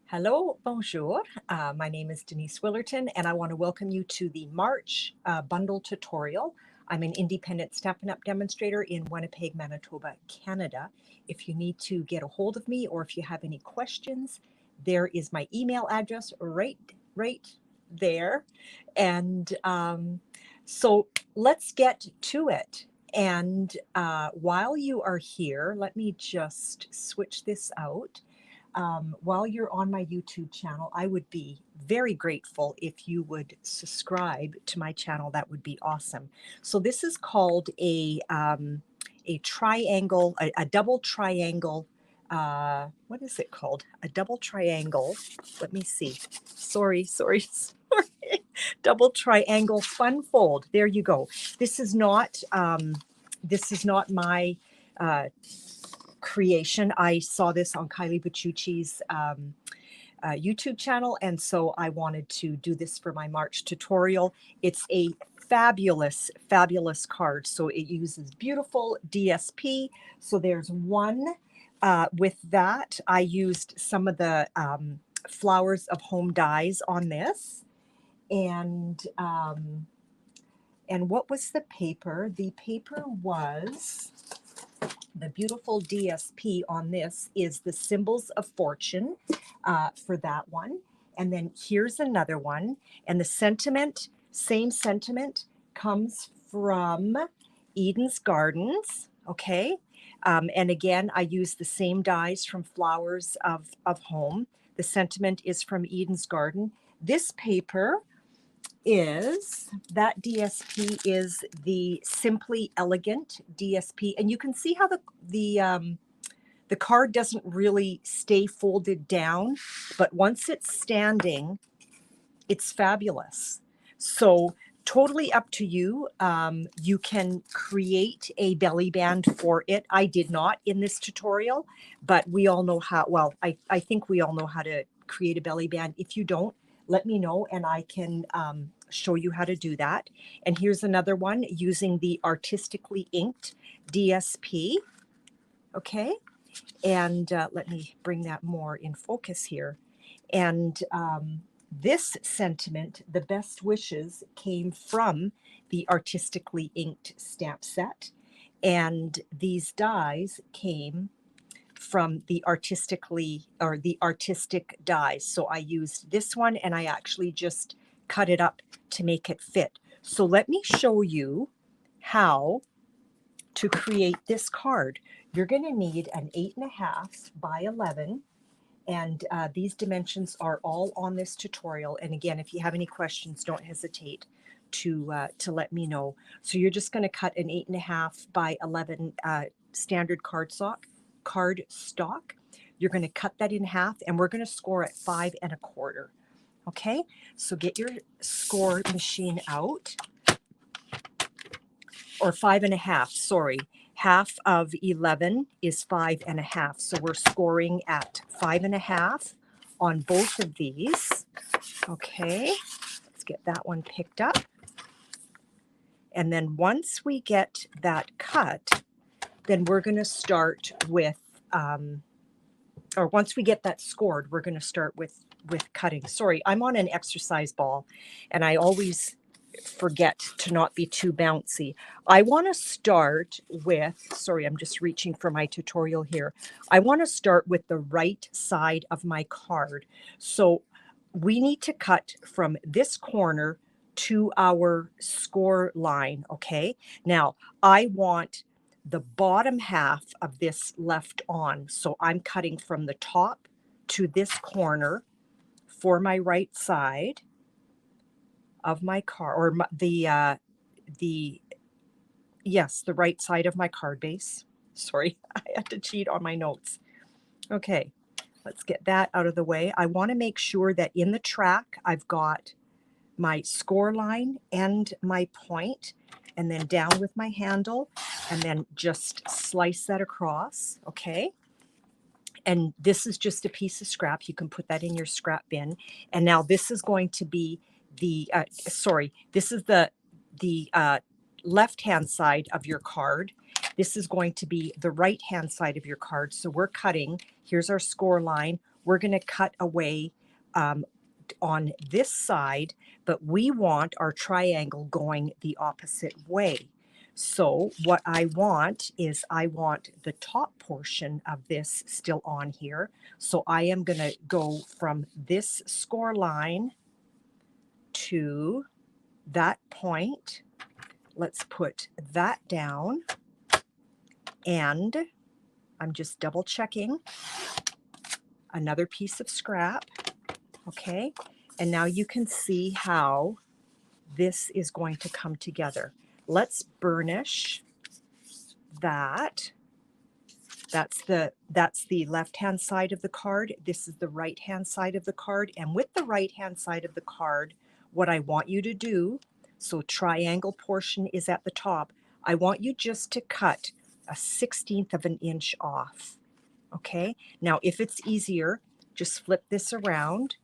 Hello, bonjour. My name is Denise Willerton, and I want to welcome you to the March bundle tutorial. I'm an independent Stampin' Up demonstrator in Winnipeg, Manitoba, Canada. If you need to get a hold of me or if you have any questions, there is my email address right there. And so let's get to it. And while you are here, let me just switch this out. While you're on my YouTube channel, I would be very grateful if you would subscribe to my channel. That would be awesome. So this is called a triangle, a double triangle. What is it called? A double triangle. Let me see. Sorry. Double triangle fun fold. There you go. This is not my creation. I saw this on Kylie Bucciucci's YouTube channel, and so I wanted to do this for my March tutorial. It's a fabulous card. So it uses beautiful DSP. So there's one. With that, I used some of the Flowers of Home dies on this, and what was the paper? The paper was, the beautiful DSP on this is the Symbols of Fortune for that one. And then here's another one. And the sentiment, same sentiment, comes from Eden's Gardens. Okay. And again, I use the same dies from Flowers of Home. The sentiment is from Eden's Garden. This paper is, that DSP is the Simply Elegant DSP, and you can see how the card doesn't really stay folded down, but once it's standing, it's fabulous. So totally up to you. You can create a belly band for it. I did not in this tutorial, but we all know how, well, I think we all know how to create a belly band. If you don't, let me know and I can show you how to do that. And here's another one using the artistically inked DSP. Okay. And let me bring that more in focus here. And this sentiment, the best wishes, came from the artistically inked stamp set. And these dies came from the artistic dies. So I used this one and I actually just cut it up to make it fit. So let me show you how to create this card. You're going to need an 8.5 by 11, and these dimensions are all on this tutorial. And again, if you have any questions, don't hesitate to let me know. So you're just going to cut an 8.5 by 11 standard cardstock. You're going to cut that in half, and we're going to score at 5 1/4. Okay, so get your score machine out, or 5 1/2. Sorry, half of 11 is 5 1/2. So we're scoring at 5 1/2 on both of these. Okay, let's get that one picked up. And then once we get that cut, then we're going to start with, or once we get that scored, we're going to start with cutting. Sorry, I'm on an exercise ball and I always forget to not be too bouncy. I want to start with, sorry, I'm just reaching for my tutorial here. I want to start with the right side of my card. So we need to cut from this corner to our score line. Okay, now I want the bottom half of this left on. So I'm cutting from the top to this corner for my right side of my card, or the right side of my card base. Sorry, I had to cheat on my notes. Okay, let's get that out of the way. I want to make sure that in the track I've got my score line and my point, and then down with my handle, and then just slice that across. Okay. And this is just a piece of scrap. You can put that in your scrap bin. And now this is going to be the, this is the left-hand side of your card. This is going to be the right-hand side of your card. So we're cutting, here's our score line. we're going to cut away on this side, but we want our triangle going the opposite way. So what I want is I want the top portion of this still on here. So I am going to go from this score line to that point. Let's put that down, and I'm just double checking another piece of scrap. Okay, and now you can see how this is going to come together. Let's burnish that. That's the left-hand side of the card. This is the right-hand side of the card. And with the right-hand side of the card, what I want you to do, so triangle portion is at the top, I want you just to cut a 1/16 of an inch off. Okay, now if it's easier, just flip this around.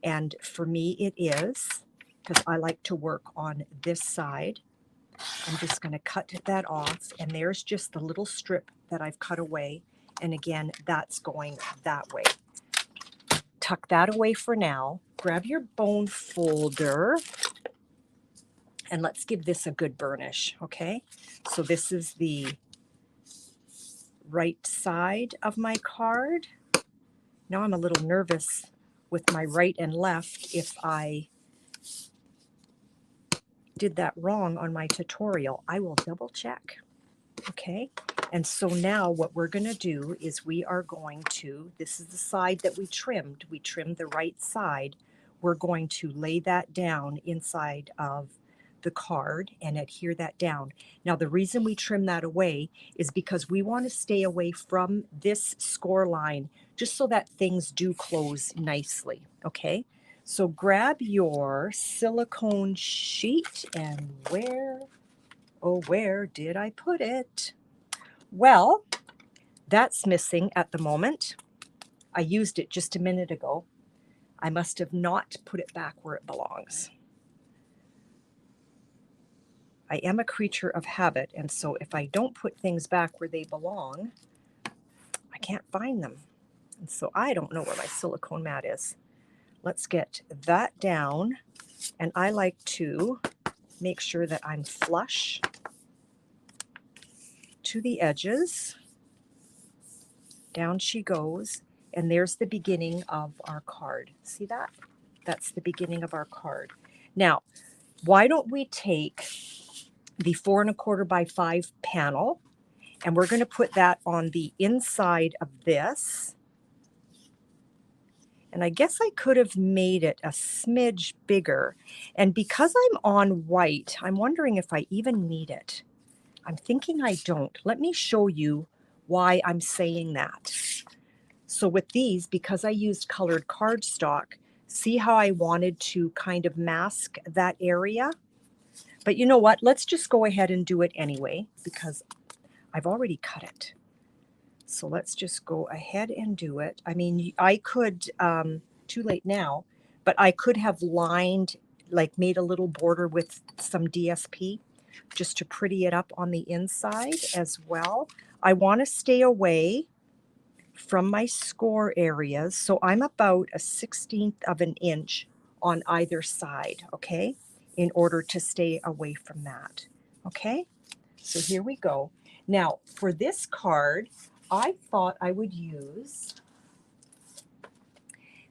And for me it is, because I like to work on this side. I'm just going to cut that off, and there's just the little strip that I've cut away. And again, that's going that way. Tuck that away for now. Grab your bone folder, and let's give this a good burnish, okay? So this is the right side of my card. Now I'm a little nervous with my right and left if I did that wrong on my tutorial. I will double check. Okay, and so now what we're going to do is we are going to, this is the side that we trimmed the right side. We're going to lay that down inside of the card and adhere that down. Now the reason we trim that away is because we want to stay away from this score line, just so that things do close nicely. Okay, so grab your silicone sheet, and where did I put it? Well, that's missing at the moment. I used it just a minute ago. I must have not put it back where it belongs. I am a creature of habit, and so if I don't put things back where they belong, I can't find them. And so I don't know where my silicone mat is. Let's get that down, and I like to make sure that I'm flush to the edges. Down she goes, and there's the beginning of our card. See that? That's the beginning of our card. Now, why don't we take the 4 1/4 by 5 panel, and we're going to put that on the inside of this. And I guess I could have made it a smidge bigger. And because I'm on white, I'm wondering if I even need it. I'm thinking I don't. Let me show you why I'm saying that. So with these, because I used colored cardstock, see how I wanted to kind of mask that area? But you know what? Let's just go ahead and do it anyway, because I've already cut it. So let's just go ahead and do it. I mean, I could, too late now, but I could have lined, like made a little border with some DSP just to pretty it up on the inside as well. I want to stay away from my score areas, so I'm about a 1/16 of an inch on either side, okay, in order to stay away from that. Okay, so here we go. Now for this card, I thought I would use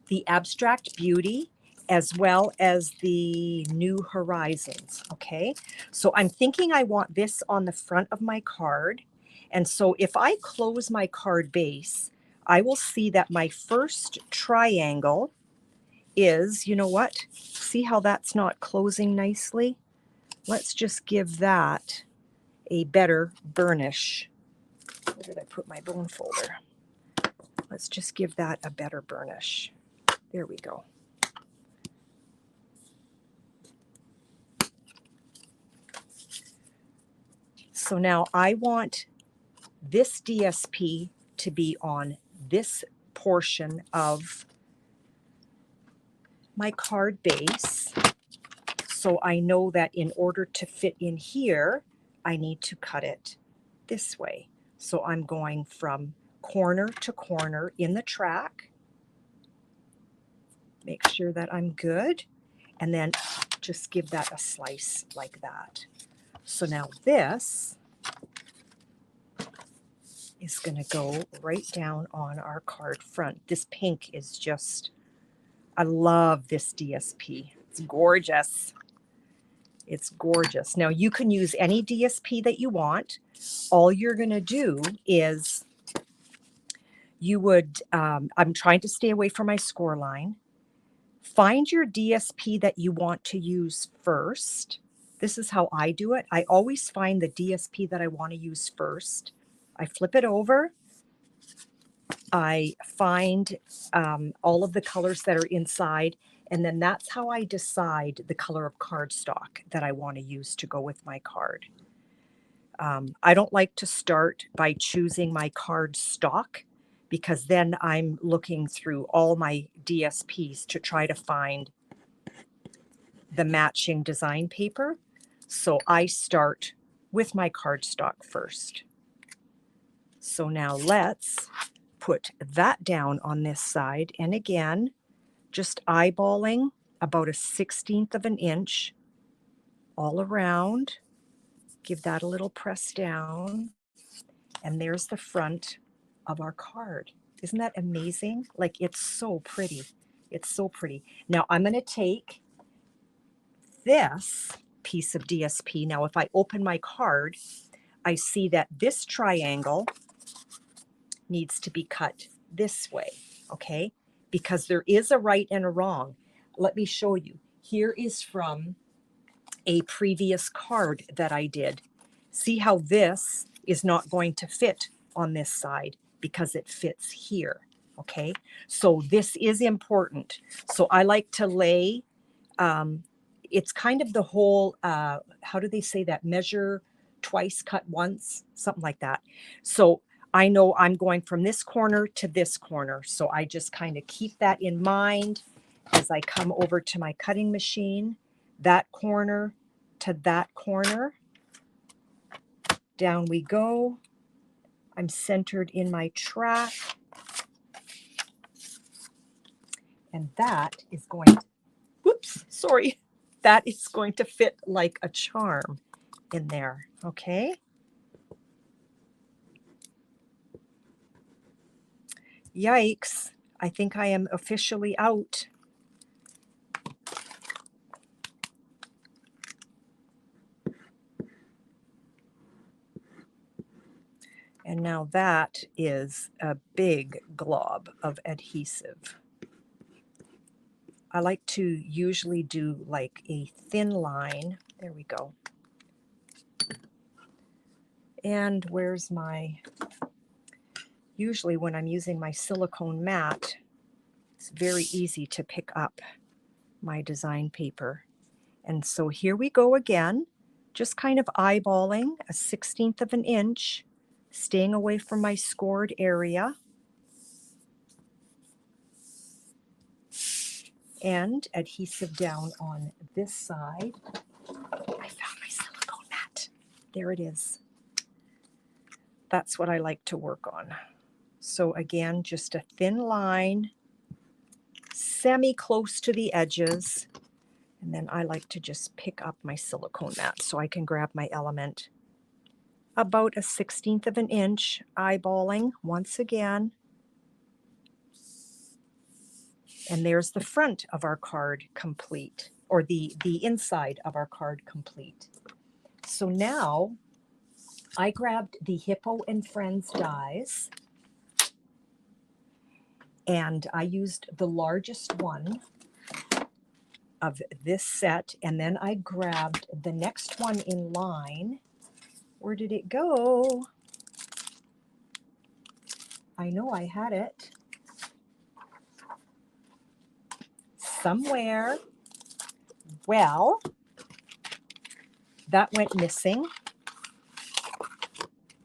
the Abstract Beauty as well as the New Horizons, okay? So I'm thinking I want this on the front of my card. And so if I close my card base, I will see that my first triangle is, you know what? See how that's not closing nicely? Let's just give that a better burnish. Where did I put my bone folder? Let's just give that a better burnish. There we go. So now I want this DSP to be on this portion of my card base. So I know that in order to fit in here, I need to cut it this way. So I'm going from corner to corner in the track. Make sure that I'm good. And then just give that a slice like that. So now this is going to go right down on our card front. This pink is just, I love this DSP. It's gorgeous. It's gorgeous. Now you can use any DSP that you want. All you're going to do is you would, I'm trying to stay away from my score line. Find your DSP that you want to use first. This is how I do it. I always find the DSP that I want to use first. I flip it over. I find all of the colors that are inside, and then that's how I decide the color of cardstock that I want to use to go with my card. I don't like to start by choosing my card stock, because then I'm looking through all my DSPs to try to find the matching design paper. So I start with my cardstock first. So now let's put that down on this side. And again, just eyeballing about a 1/16 of an inch all around. Give that a little press down. And there's the front of our card. Isn't that amazing? Like, it's so pretty. It's so pretty. Now I'm going to take this piece of DSP. Now, if I open my card, I see that this triangle needs to be cut this way, okay? Because there is a right and a wrong. Let me show you. Here is from a previous card that I did. See how this is not going to fit on this side because it fits here, okay? So this is important. So I like to lay, it's kind of the whole, how do they say that? Measure twice, cut once, something like that. So I know I'm going from this corner to this corner. So I just kind of keep that in mind as I come over to my cutting machine, that corner to that corner. Down we go. I'm centered in my track. And that is going to, whoops, sorry. That is going to fit like a charm in there, okay? Yikes, I think I am officially out. And now that is a big glob of adhesive. I like to usually do like a thin line. There we go. And where's my, usually when I'm using my silicone mat, it's very easy to pick up my design paper. And so here we go again, just kind of eyeballing a 1/16 of an inch, staying away from my scored area. And adhesive down on this side. I found my silicone mat. There it is. That's what I like to work on. So again, just a thin line, semi-close to the edges. And then I like to just pick up my silicone mat so I can grab my element. About a 1/16 of an inch, eyeballing once again. And there's the front of our card complete, or the inside of our card complete. So now I grabbed the Hippo and Friends dies, and I used the largest one of this set, and then I grabbed the next one in line. Where did it go? I know I had it somewhere. Well, that went missing.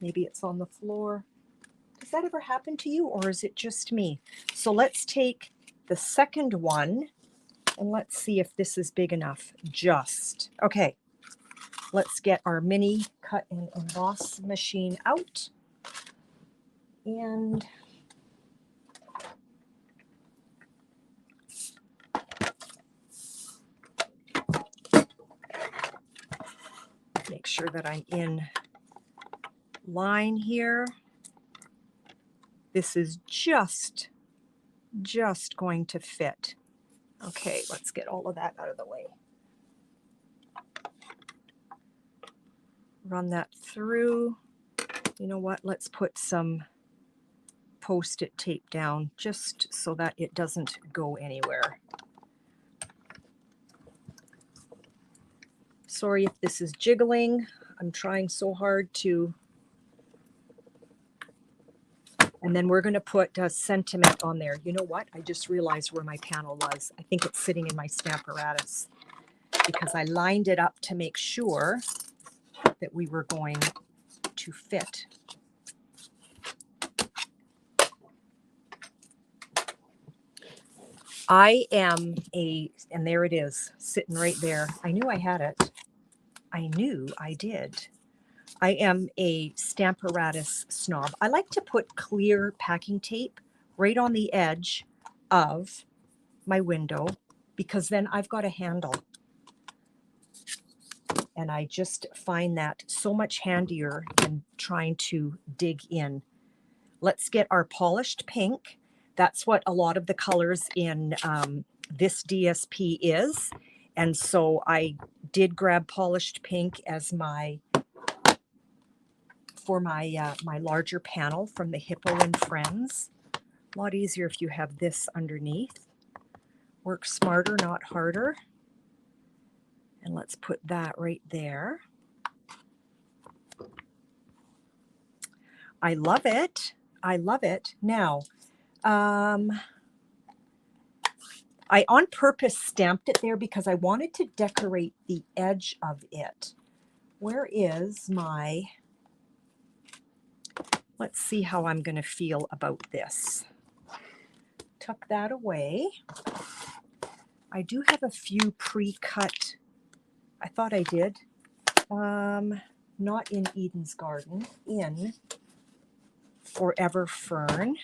Maybe it's on the floor. Does that ever happen to you, or is it just me? So let's take the second one and let's see if this is big enough. Just, okay. Let's get our mini cut and emboss machine out. And sure that I'm in line here. This is just going to fit. Okay, let's get all of that out of the way. Run that through. You know what? Let's put some Post-it tape down just so that it doesn't go anywhere. Sorry if this is jiggling. I'm trying so hard to. And then we're going to put a sentiment on there. You know what? I just realized where my panel was. I think it's sitting in my Stamparatus because I lined it up to make sure that we were going to fit. And there it is, sitting right there. I knew I had it. I knew I did. I am a Stamparatus snob. I like to put clear packing tape right on the edge of my window because then I've got a handle. And I just find that so much handier than trying to dig in. Let's get our polished pink. That's what a lot of the colors in this DSP is. And so I did grab polished pink as my my larger panel from the Hippo and Friends. A lot easier if you have this underneath. Work smarter, not harder. And let's put that right there. I love it. I love it. Now, I on purpose stamped it there because I wanted to decorate the edge of it. Where is my, let's see how I'm going to feel about this. Tuck that away. I do have a few pre-cut, I thought I did, not in Eden's Garden, in Forever Fern.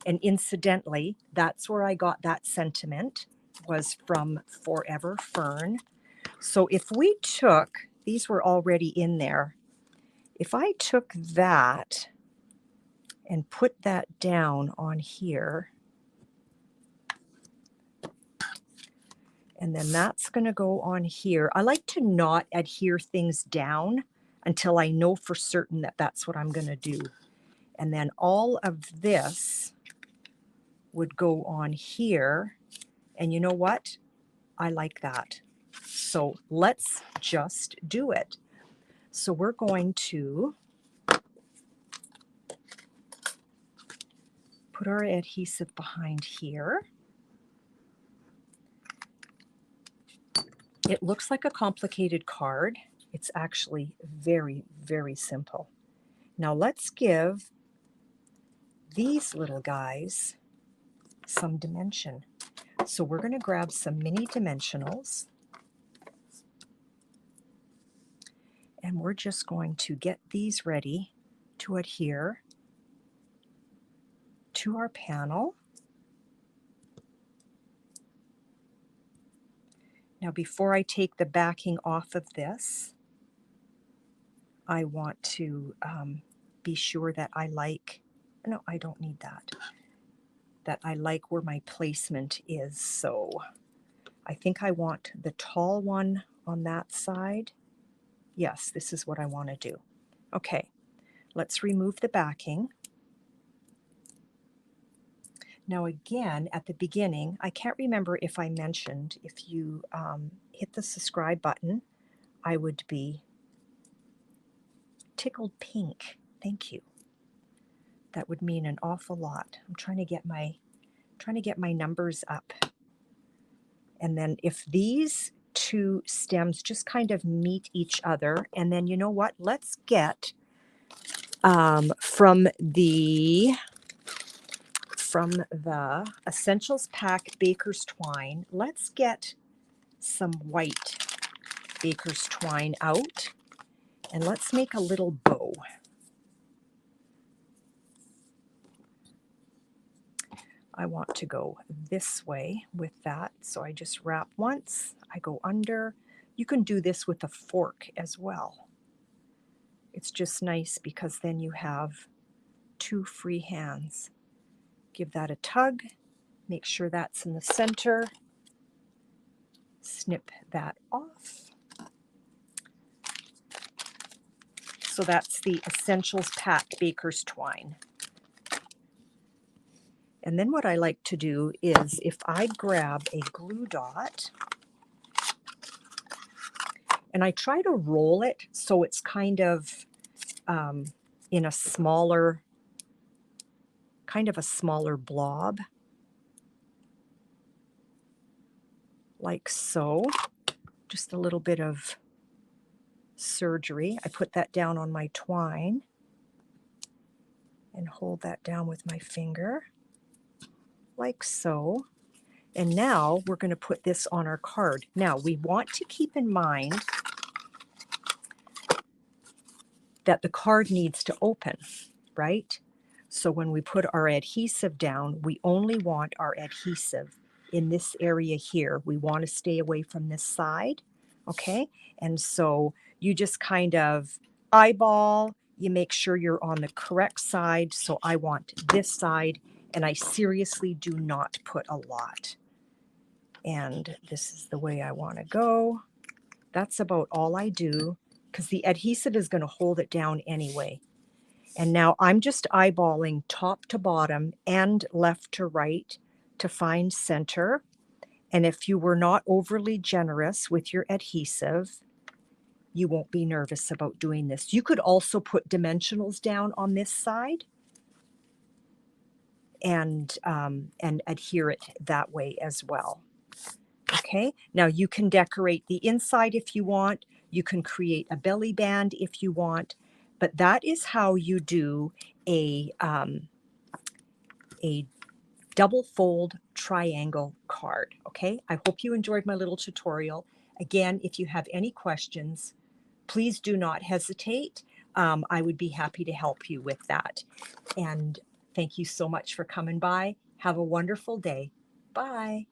And incidentally, that's where I got that sentiment, was from Forever Fern. So if we took, these were already in there, if I took that and put that down on here, and then that's going to go on here. I like to not adhere things down until I know for certain that that's what I'm going to do. And then all of this would go on here. And you know what? I like that. So let's just do it. So we're going to put our adhesive behind here. It looks like a complicated card. It's actually very, very simple. Now let's give these little guys some dimension. So we're going to grab some mini dimensionals and we're just going to get these ready to adhere to our panel. Now before I take the backing off of this, I want to be sure that I like, no, I don't need that, that I like where my placement is. So I think I want the tall one on that side. Yes, this is what I want to do. Okay, let's remove the backing. Now again, at the beginning, I can't remember if I mentioned, if you hit the subscribe button, I would be tickled pink. Thank you. That would mean an awful lot. I'm trying to get my numbers up. And then if these two stems just kind of meet each other, and then you know what? Let's get from the Essentials Pack Baker's Twine, let's get some white Baker's Twine out, and let's make a little bow. I want to go this way with that, so I just wrap once, I go under. You can do this with a fork as well. it's just nice because then you have 2 free hands. Give that a tug, make sure that's in the center, snip that off. So that's the Essentials Pack Baker's Twine. And then what I like to do is if I grab a glue dot and I try to roll it so it's kind of in a smaller, blob, like so. Just a little bit of surgery. I put that down on my twine and hold that down with my finger, like so. And now we're going to put this on our card. Now we want to keep in mind that the card needs to open, right? So when we put our adhesive down, we only want our adhesive in this area here. We want to stay away from this side, okay? And so you just kind of eyeball, you make sure you're on the correct side. So I want this side, and I seriously do not put a lot. And this is the way I want to go. That's about all I do, because the adhesive is going to hold it down anyway. And now I'm just eyeballing top to bottom and left to right to find center. And if you were not overly generous with your adhesive, you won't be nervous about doing this. You could also put dimensionals down on this side and adhere it that way as well. Okay, now you can decorate the inside if you want. You can create a belly band if you want, but that is how you do a double fold triangle card. Okay, I hope you enjoyed my little tutorial. Again, if you have any questions, please do not hesitate. I would be happy to help you with that. And thank you so much for coming by. Have a wonderful day. Bye.